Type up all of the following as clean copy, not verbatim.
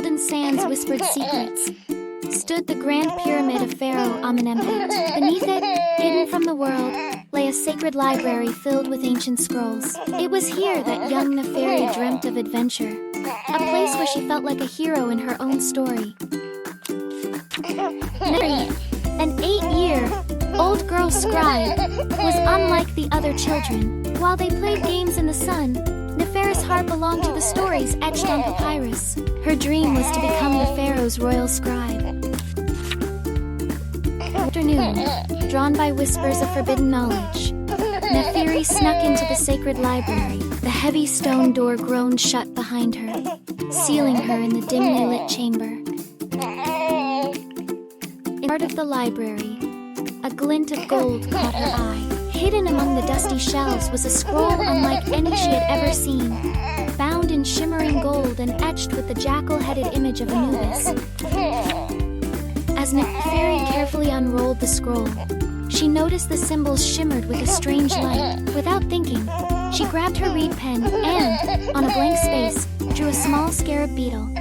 golden sands whispered secrets, stood the grand pyramid of Pharaoh Amenemhat. Beneath it, hidden from the world, lay a sacred library filled with ancient scrolls. It was here that young Neferi dreamt of adventure, a place where she felt like a hero in her own story. Neferi, an 8-year-old girl scribe, was unlike the other children. While they played games in the sun, Neferi's heart belonged to the stories etched on papyrus. Her dream was to become the pharaoh's royal scribe. Afternoon, drawn by whispers of forbidden knowledge, Neferi snuck into the sacred library. The heavy stone door groaned shut behind her, sealing her in the dimly lit chamber. In part of the library, a glint of gold caught her eye. Hidden among the dusty shelves was a scroll unlike any she had ever seen, bound in shimmering gold and etched with the jackal-headed image of Anubis. As Neferi carefully unrolled the scroll, she noticed the symbols shimmered with a strange light. Without thinking, she grabbed her reed pen and, on a blank space, drew a small scarab beetle.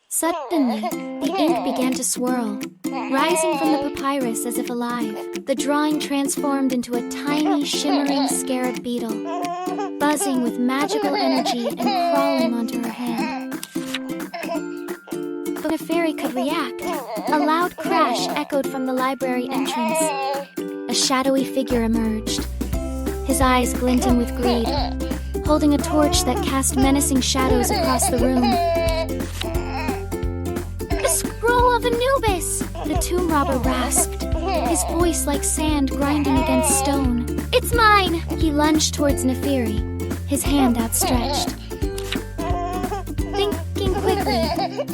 Suddenly, the ink began to swirl, rising from the papyrus as if alive. The drawing transformed into a tiny, shimmering scarab beetle, buzzing with magical energy and crawling onto her hand. But Neferi could react. A loud crash echoed from the library entrance. A shadowy figure emerged, his eyes glinting with greed, holding a torch that cast menacing shadows across the room. Scroll of Anubis! The tomb robber rasped, his voice like sand grinding against stone. It's mine! He lunged towards Neferi, his hand outstretched. Thinking quickly,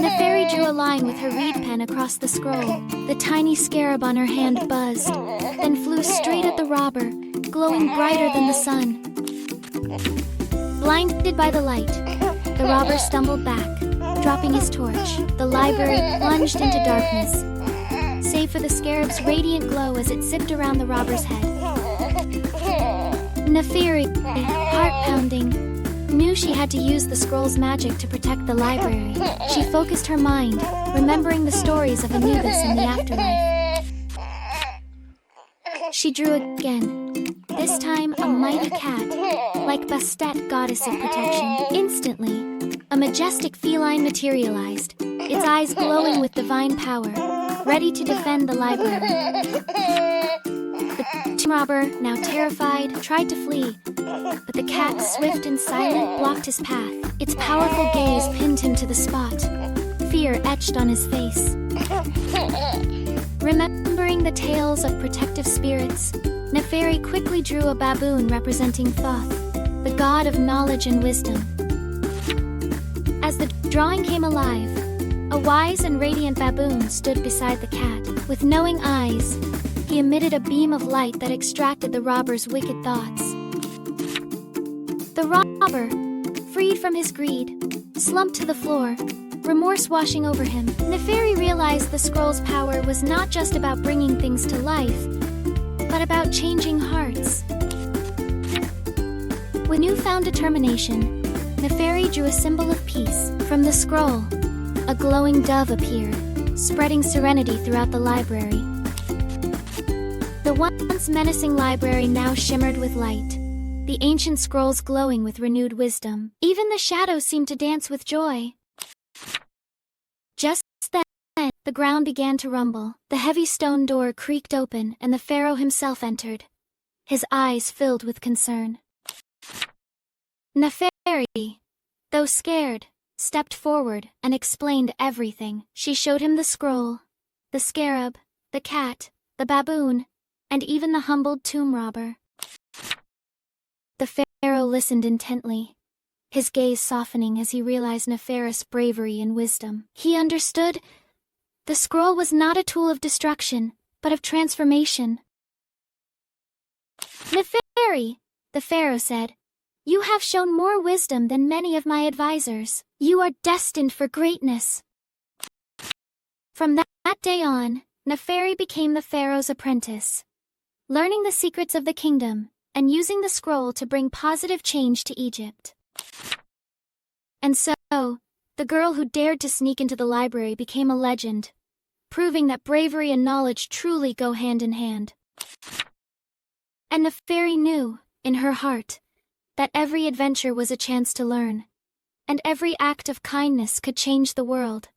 Neferi drew a line with her reed pen across the scroll. The tiny scarab on her hand buzzed, then flew straight at the robber, glowing brighter than the sun. Blinded by the light, the robber stumbled back, dropping his torch. The library plunged into darkness, save for the scarab's radiant glow as it zipped around the robber's head. Neferi, heart pounding, knew she had to use the scroll's magic to protect the library. She focused her mind, remembering the stories of Anubis in the afterlife. She drew again, this time a mighty cat, like Bastet, goddess of protection. Instantly, a majestic feline materialized, its eyes glowing with divine power, ready to defend the library. The tomb robber, now terrified, tried to flee, but the cat, swift and silent, blocked his path. Its powerful gaze pinned him to the spot, fear etched on his face. Remembering the tales of protective spirits, Neferi quickly drew a baboon representing Thoth, the god of knowledge and wisdom. As the drawing came alive, a wise and radiant baboon stood beside the cat. With knowing eyes, he emitted a beam of light that extracted the robber's wicked thoughts. The robber, freed from his greed, slumped to the floor, remorse washing over him. Neferi realized the scroll's power was not just about bringing things to life, but about changing hearts. With newfound determination, Neferi drew a symbol of peace. From the scroll, a glowing dove appeared, spreading serenity throughout the library. The once menacing library now shimmered with light, the ancient scrolls glowing with renewed wisdom. Even the shadows seemed to dance with joy. Just then, the ground began to rumble. The heavy stone door creaked open and the pharaoh himself entered, his eyes filled with concern. Neferi, though scared, stepped forward and explained everything. She showed him the scroll, the scarab, the cat, the baboon, and even the humbled tomb robber. The pharaoh listened intently, his gaze softening as he realized Neferi's bravery and wisdom. He understood the scroll was not a tool of destruction, but of transformation. Neferi, the pharaoh said, you have shown more wisdom than many of my advisors. You are destined for greatness. From that day on, Neferi became the pharaoh's apprentice, learning the secrets of the kingdom and using the scroll to bring positive change to Egypt. And so, The girl who dared to sneak into the library became a legend, proving that bravery and knowledge truly go hand in hand. And Neferi knew, in her heart, that every adventure was a chance to learn, and every act of kindness could change the world.